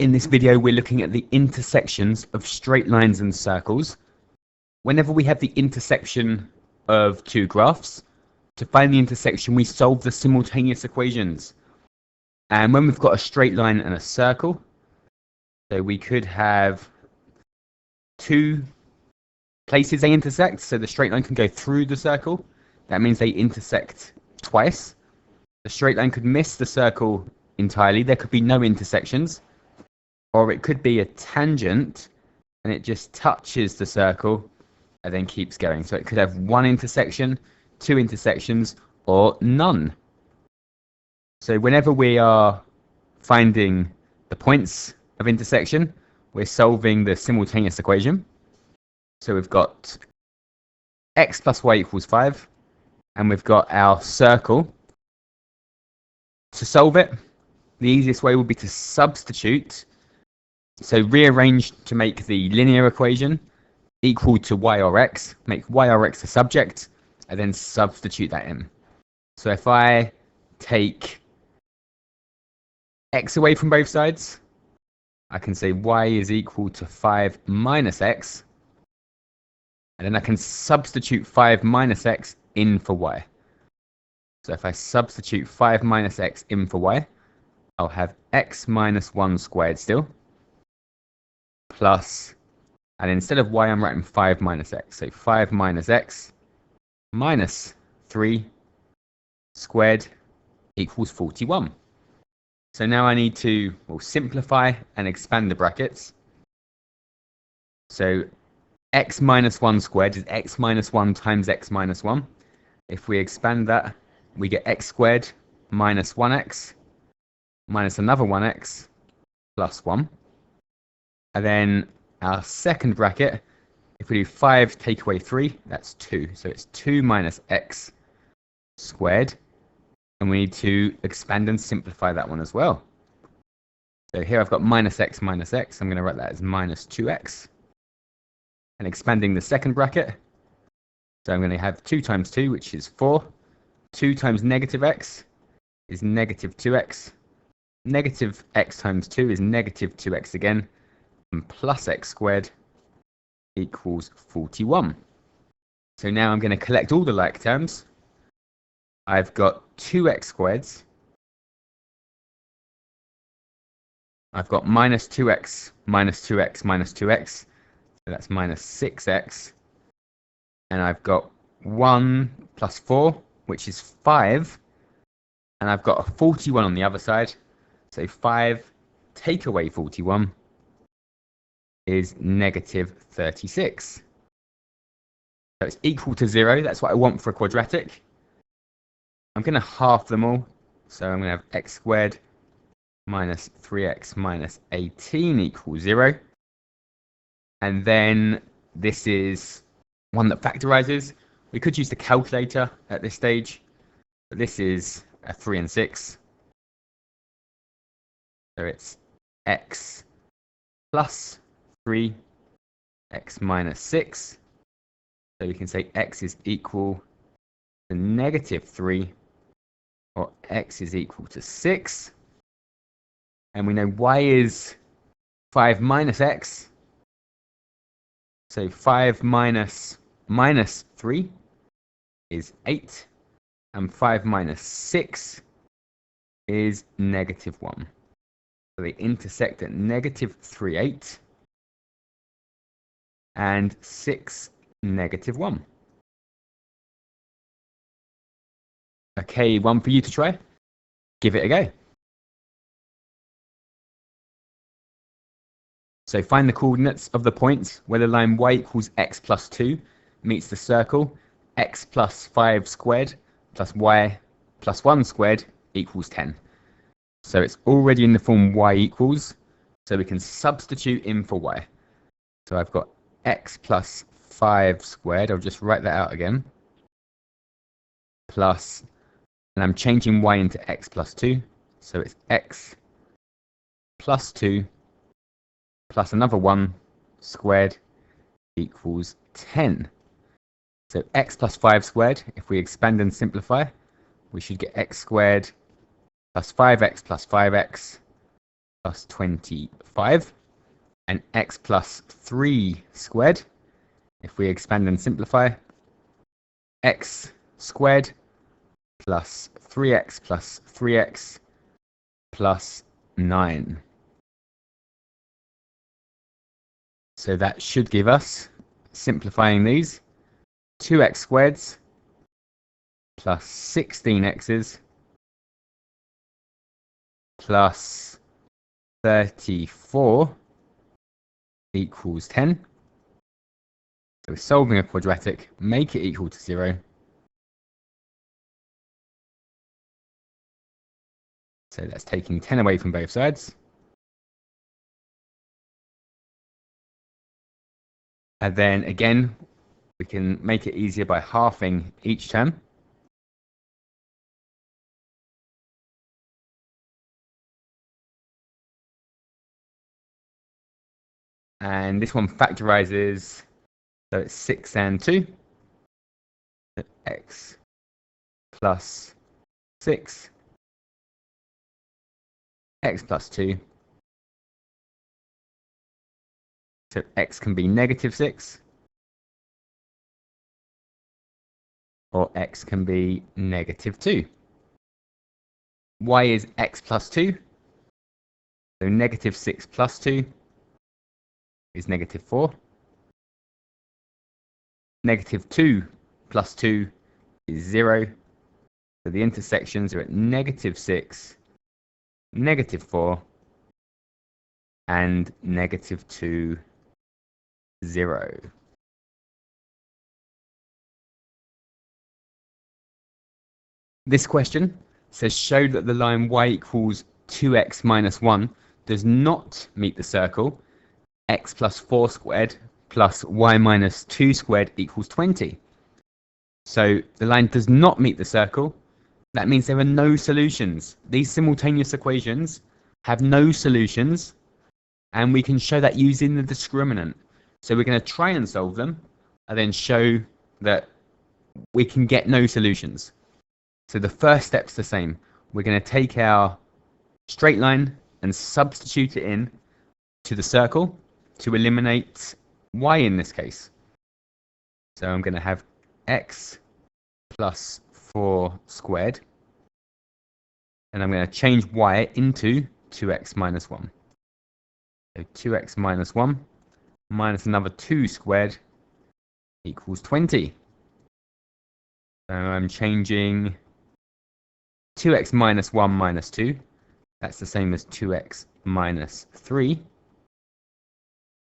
In this video, we're looking at the intersections of straight lines and circles. Whenever we have the intersection of two graphs, to find the intersection, we solve the simultaneous equations. And when we've got a straight line and a circle, so we could have two places they intersect. So the straight line can go through the circle. That means they intersect twice. The straight line could miss the circle entirely. There could be no intersections. Or it could be a tangent and it just touches the circle and then keeps going. So it could have one intersection, two intersections, or none. So whenever we are finding the points of intersection, we're solving the simultaneous equation. So we've got x plus y equals 5, and we've got our circle. To solve it, the easiest way would be to substitute. So rearrange to make the linear equation equal to y or x, make y or x the subject, and then substitute that in. So if I take x away from both sides, I can say y is equal to 5 minus x, and then I can substitute 5 minus x in for y. So if I substitute 5 minus x in for y, I'll have x minus 1 squared still, plus, and instead of y, I'm writing 5 minus x. So 5 minus x minus 3 squared equals 41. So now I need to simplify and expand the brackets. So x minus 1 squared is x minus 1 times x minus 1. If we expand that, we get x squared minus 1x minus another 1x plus 1. And then our second bracket, if we do 5 take away 3, that's 2. So it's 2 minus x squared. And we need to expand and simplify that one as well. So here I've got minus x minus x. I'm going to write that as minus 2x. And expanding the second bracket, so I'm going to have 2 times 2, which is 4. 2 times negative x is negative 2x. Negative x times 2 is negative 2x again. And plus x squared equals 41. So now I'm going to collect all the like terms. I've got 2x squareds. I've got minus 2x minus 2x minus 2x. So that's minus 6x. And I've got 1 plus 4, which is 5. And I've got a 41 on the other side. So 5 take away 41 is negative 36. So it's equal to 0. That's what I want for a quadratic. I'm going to half them all. So I'm going to have x squared minus 3x minus 18 equals 0. And then this is one that factorizes. We could use the calculator at this stage, but this is a 3 and 6. So it's x plus 3, x minus 6. So we can say x is equal to negative 3, or x is equal to 6. And we know y is 5 minus x. So 5 minus 3 is 8. And 5 minus 6 is negative 1. So they intersect at negative 3, 8. And 6, negative 1. Okay, one for you to try. Give it a go. So find the coordinates of the points where the line y equals x plus 2 meets the circle x plus 5 squared plus y plus 1 squared equals 10. So it's already in the form y equals, so we can substitute in for y. So I've got x plus 5 squared, I'll just write that out again, plus, and I'm changing y into x plus 2, so it's x plus 2 plus another 1 squared equals 10. So x plus 5 squared, if we expand and simplify, we should get x squared plus 5x plus 5x plus 25, and x plus 3 squared. If we expand and simplify, x squared plus 3x plus 9. So that should give us, simplifying these, 2x squareds plus 16x's plus 34 equals 10. So we're solving a quadratic, make it equal to 0. So that's taking 10 away from both sides. And then again, we can make it easier by halving each term. And this one factorizes, so it's 6 and 2. So x plus 6, x plus 2. So x can be negative 6, or x can be negative 2. Y is x plus 2. So negative 6 plus 2 is negative 4. Negative 2 plus 2 is 0. So the intersections are at negative 6, negative 4, and negative 2, 0. This question says show that the line y equals 2x minus 1 does not meet the circle x plus 4 squared plus y minus 2 squared equals 20. So the line does not meet the circle. That means there are no solutions. These simultaneous equations have no solutions, and we can show that using the discriminant. So we're going to try and solve them and then show that we can get no solutions. So the first step's the same. We're going to take our straight line and substitute it in to the circle to eliminate y in this case. So I'm going to have x plus 4 squared, and I'm going to change y into 2x minus 1. So 2x minus 1 minus another 2 squared equals 20. So I'm changing 2x minus 1 minus 2. That's the same as 2x minus 3.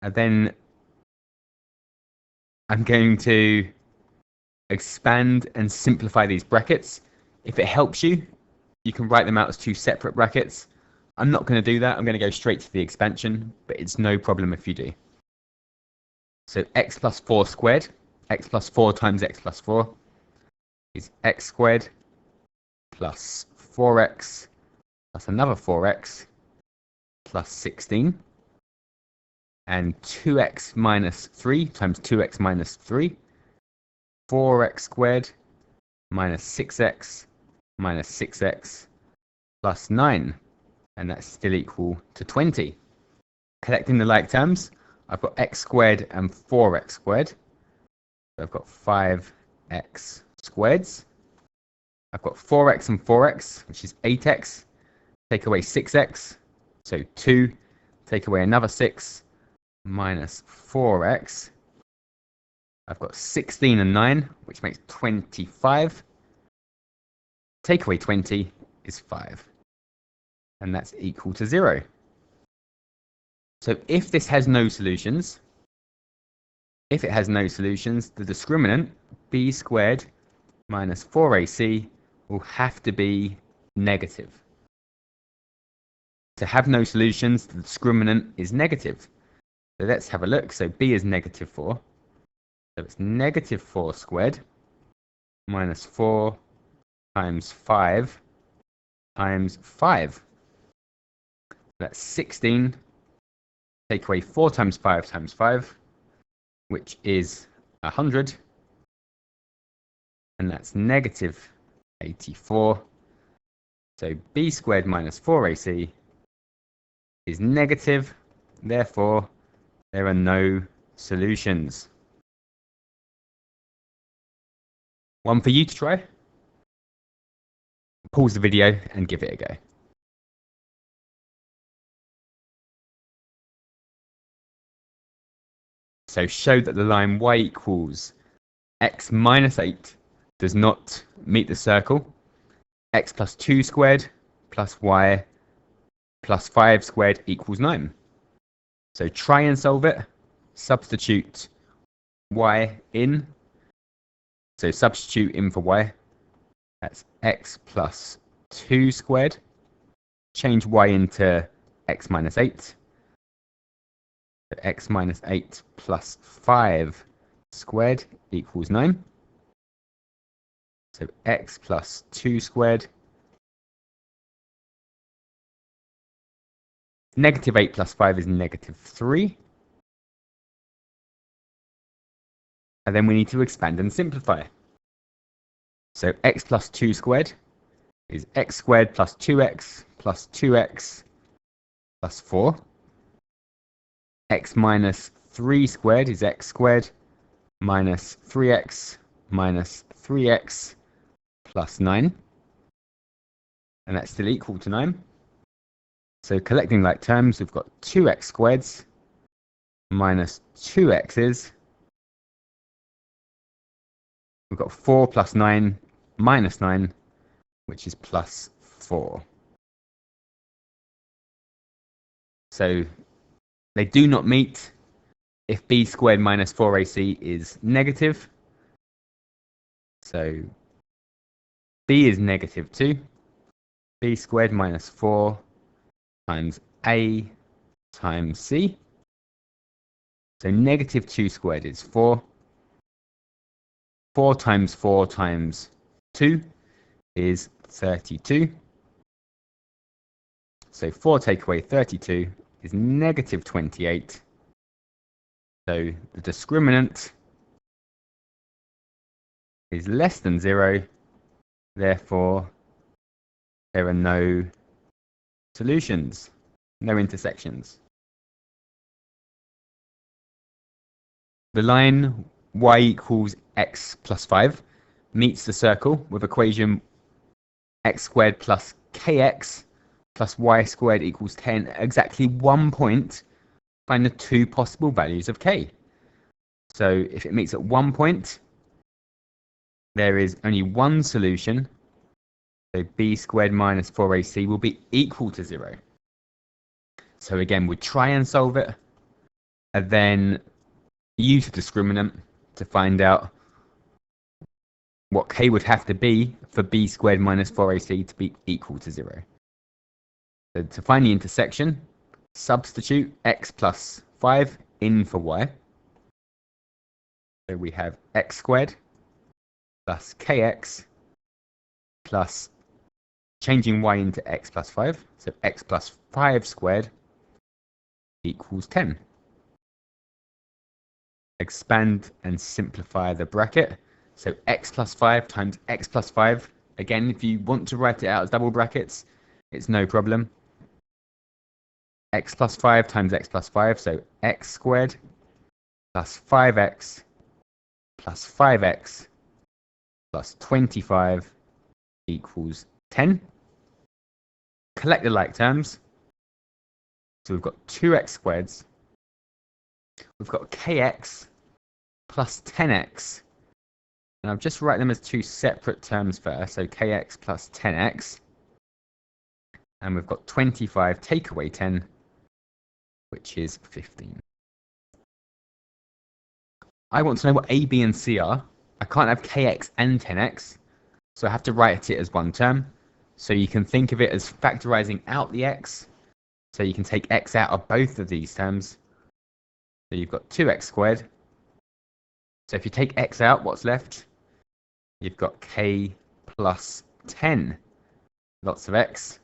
And then I'm going to expand and simplify these brackets. If it helps you, you can write them out as 2 separate brackets. I'm not going to do that. I'm going to go straight to the expansion, but it's no problem if you do. So x plus 4 squared, x plus 4 times x plus 4 is x squared plus 4x plus another 4x plus 16. And 2x minus 3 times 2x minus 3, 4x squared minus 6x plus 9. And that's still equal to 20. Collecting the like terms, I've got x squared and 4x squared. So I've got 5x squareds. I've got 4x and 4x, which is 8x. Take away 6x, so 2. Take away another 6, minus 4x. I've got 16 and 9, which makes 25. Take away 20 is 5. And that's equal to 0. So if this has no solutions, the discriminant b squared minus 4ac will have to be negative. To have no solutions, the discriminant is negative. So let's have a look. So b is negative 4. So it's negative 4 squared minus 4 times 5 times 5. That's 16. Take away 4 times 5 times 5, which is 100. And that's negative 84. So b squared minus 4ac is negative, therefore there are no solutions. One for you to try. Pause the video and give it a go. So show that the line y equals x minus 8 does not meet the circle. X plus 2 squared plus y plus 5 squared equals 9. So try and solve it. Substitute y in. So substitute in for y. That's x plus 2 squared. Change y into x minus 8. So x minus 8 plus 5 squared equals 9. So x plus 2 squared. Negative 8 plus 5 is negative 3. And then we need to expand and simplify. So x plus 2 squared is x squared plus 2x plus 2x plus 4. X minus 3 squared is x squared minus 3x minus 3x plus 9. And that's still equal to 9. So collecting like terms, we've got 2x squareds minus 2x's. We've got 4 plus 9 minus 9, which is plus 4. So they do not meet if b squared minus 4ac is negative. So b is negative 2. B squared minus 4 times a times c. So negative 2 squared is 4. 4 times 4 times 2 is 32. So 4 take away 32 is negative 28. So the discriminant is less than 0. Therefore, there are no solutions, no intersections. The line y equals x plus 5 meets the circle with equation x squared plus kx plus y squared equals 10. At exactly 1 point, find the 2 possible values of k. So if it meets at 1 point, there is only one solution. So b squared minus 4ac will be equal to 0. So again, we try and solve it, and then use the discriminant to find out what k would have to be for b squared minus 4ac to be equal to 0. So to find the intersection, substitute x plus 5 in for y. So we have x squared plus kx plus changing y into x plus 5. So x plus 5 squared equals 10. Expand and simplify the bracket. So x plus 5 times x plus 5. Again, if you want to write it out as double brackets, it's no problem. X plus 5 times x plus 5. So x squared plus 5x plus 5x plus 25 equals 10. Collect the like terms. So we've got 2x squareds. We've got kx plus 10x. And I'll just write them as 2 separate terms first. So kx plus 10x. And we've got 25 take away 10, which is 15. I want to know what a, b, and c are. I can't have kx and 10x, so I have to write it as one term. So you can think of it as factorizing out the x. So you can take x out of both of these terms. So you've got 2x squared. So if you take x out, what's left? You've got k plus 10, lots of x,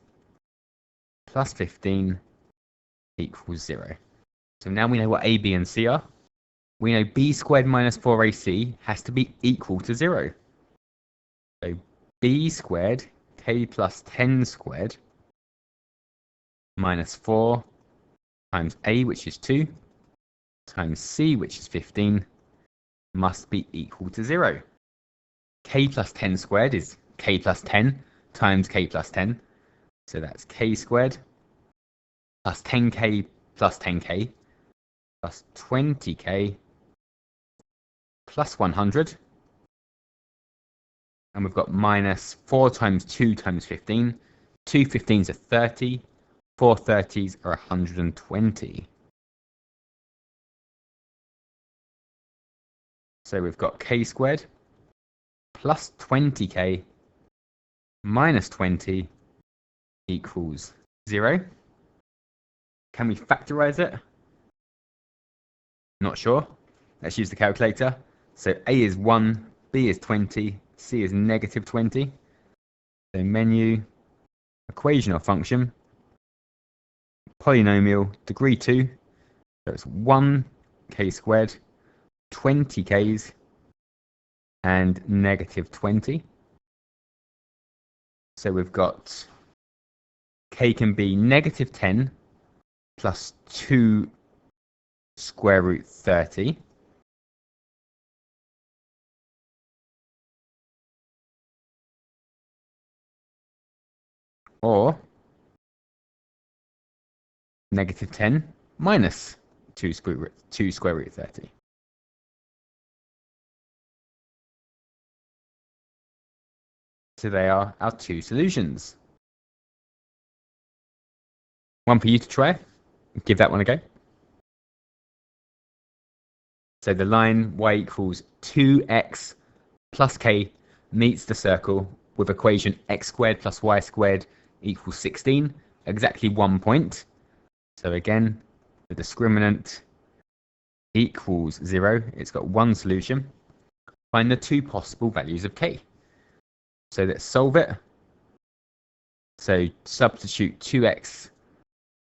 plus 15 equals 0. So now we know what a, b, and c are. We know b squared minus 4ac has to be equal to 0. So b squared, k plus 10 squared, minus 4 times A, which is 2, times C, which is 15, must be equal to 0. K plus 10 squared is K plus 10 times K plus 10. So that's K squared plus 10K plus 10K plus 20K plus 100. And we've got minus 4 times 2 times 15. 2 15s are 30. 4 30s are 120. So we've got K squared plus 20K minus 20 equals 0. Can we factorize it? Not sure. Let's use the calculator. So A is 1, B is 20, C is negative 20. So menu, equation or function, polynomial, degree 2. So it's 1k squared, 20k's, and negative 20. So we've got k can be negative 10 plus 2 square root 30. Or negative 10 minus 2 square root 30. So they are our two solutions. One for you to try. Give that one a go. So the line y equals 2x plus k meets the circle with equation x squared plus y squared equals 16, exactly 1 point. So again, the discriminant equals 0. It's got one solution. Find the two possible values of k. So let's solve it. So substitute 2x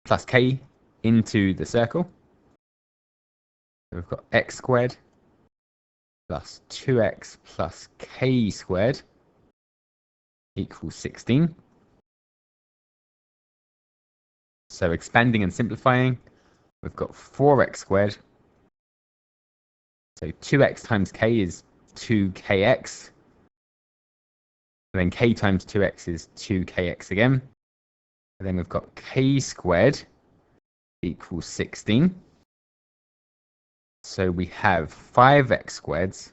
plus k into the circle. So we've got x squared plus 2x plus k squared equals 16. So expanding and simplifying, we've got 4x squared. So 2x times k is 2kx. And then k times 2x is 2kx again. And then we've got k squared equals 16. So we have 5x squareds.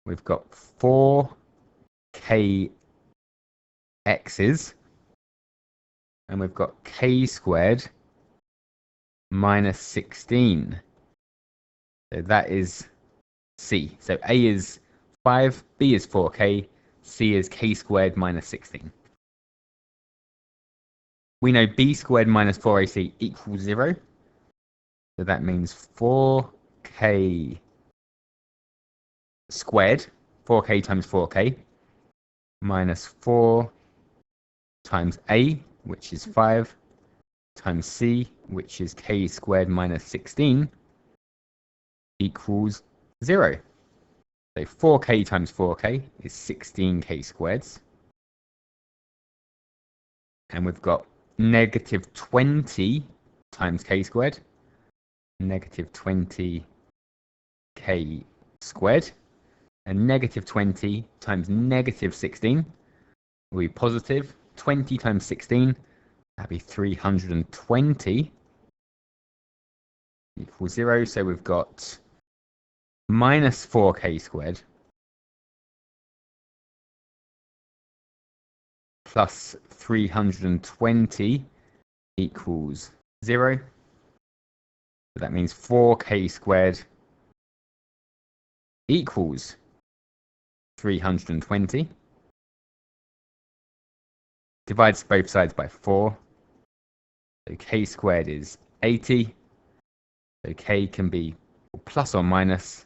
We've got 4kx's. And we've got k squared minus 16. So that is C. So A is 5, B is 4k, C is k squared minus 16. We know b squared minus 4ac equals 0. So that means 4k squared, 4k times 4k, minus 4 times a, which is 5, times c, which is k squared minus 16, equals 0. So 4k times 4k is 16k squareds. And we've got negative 20 times k squared, negative 20k squared, and negative 20 times negative 16 will be positive. 20 times 16, that'd be 320 equals 0. So we've got minus 4k squared plus 320 equals 0. So that means 4k squared equals 320. Divides both sides by 4. So k squared is 80. So k can be plus or minus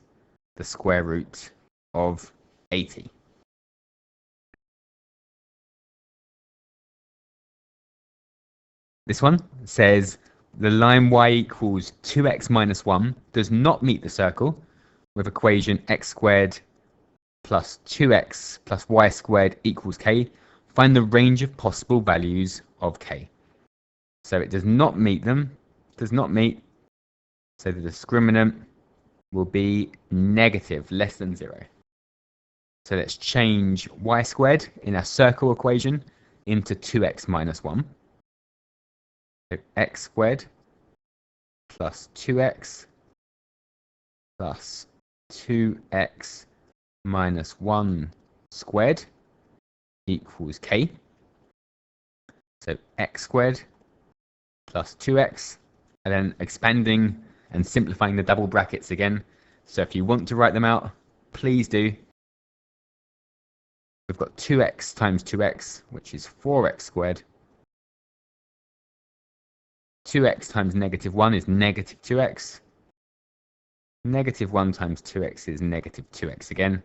the square root of 80. This one says the line y equals 2x minus 1 does not meet the circle with equation x squared plus 2x plus y squared equals k. Find the range of possible values of k. So it does not meet them. does not meet, so the discriminant will be negative, less than 0. So let's change y squared in our circle equation into 2x minus 1. So x squared plus 2x plus 2x minus 1 squared equals k. So x squared plus 2x, and then expanding and simplifying the double brackets again. So if you want to write them out, please do. We've got 2x times 2x, which is 4x squared. 2x times negative 1 is negative 2x. Negative 1 times 2x is negative 2x again.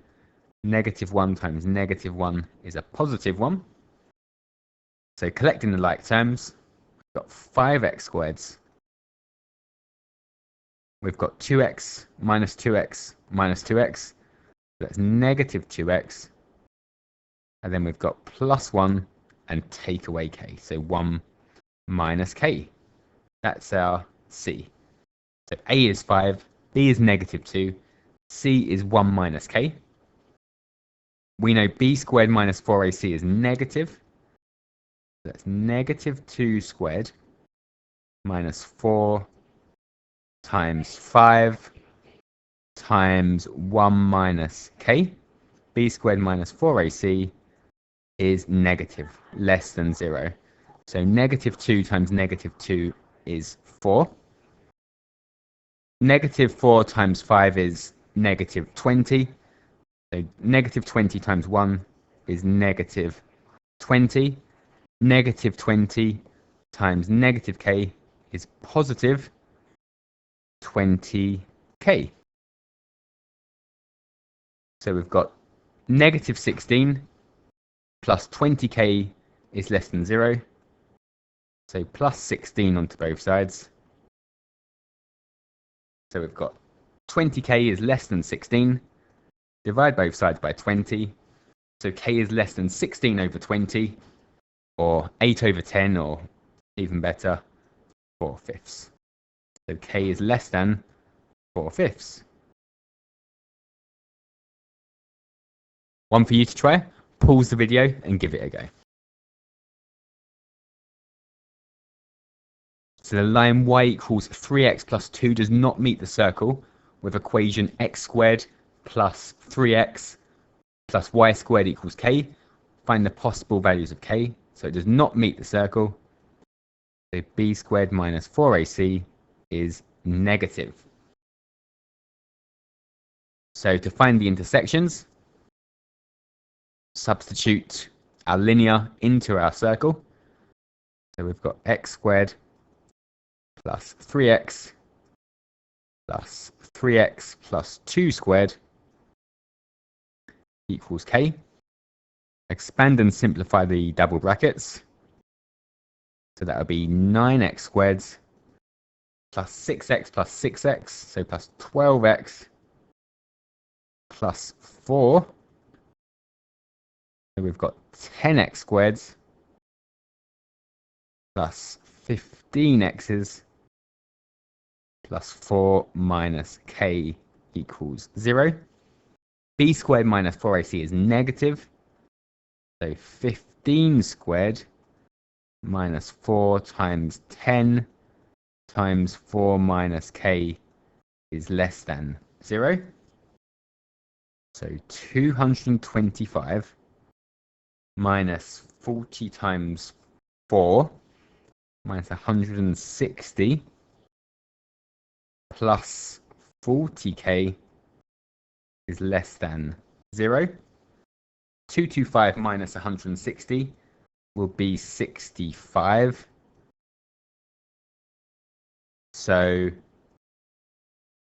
Negative 1 times negative 1 is a positive 1. So collecting the like terms, we've got 5x squareds. We've got 2x minus 2x minus 2x. That's negative 2x. And then we've got plus 1 and take away k. So 1 minus k. That's our c. So a is 5, b is negative 2, c is 1 minus k. We know b squared minus 4ac is negative. That's negative 2 squared minus 4 times 5 times 1 minus k. B squared minus 4ac is negative, less than 0. So negative 2 times negative 2 is 4. Negative 4 times 5 is negative 20. So negative 20 times 1 is negative 20. Negative 20 times negative k is positive 20k. So we've got negative 16 plus 20k is less than 0. So plus 16 onto both sides. So we've got 20k is less than 16. Divide both sides by 20. So k is less than 16 over 20, or 8 over 10, or even better, 4/5. So k is less than 4/5. One for you to try. Pause the video and give it a go. So the line y equals 3x plus 2 does not meet the circle with equation x squared plus 3x plus y squared equals k. Find the possible values of k. So it does not meet the circle. So b squared minus 4ac is negative. So to find the intersections, substitute our linear into our circle. So we've got x squared plus 3x plus 3x plus 2 squared equals k. Expand and simplify the double brackets. So that would be 9x squared plus 6x plus 6x, so plus 12x plus 4. So we've got 10x squared plus 15x's plus 4 minus k equals 0. B squared minus 4ac is negative. So 15 squared minus 4 times 10 times 4 minus k is less than 0. So 225 minus 40 times 4 minus 160 plus 40k is less than 0. 225 minus 160 will be 65. So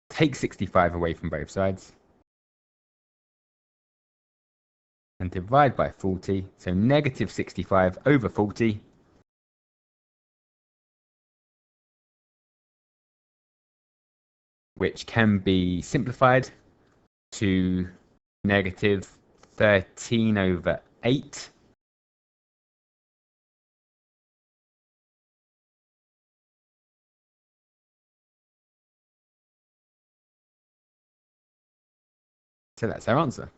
take 65 away from both sides and divide by 40. So negative 65 over 40 which can be simplified to negative 13 over 8. So that's our answer.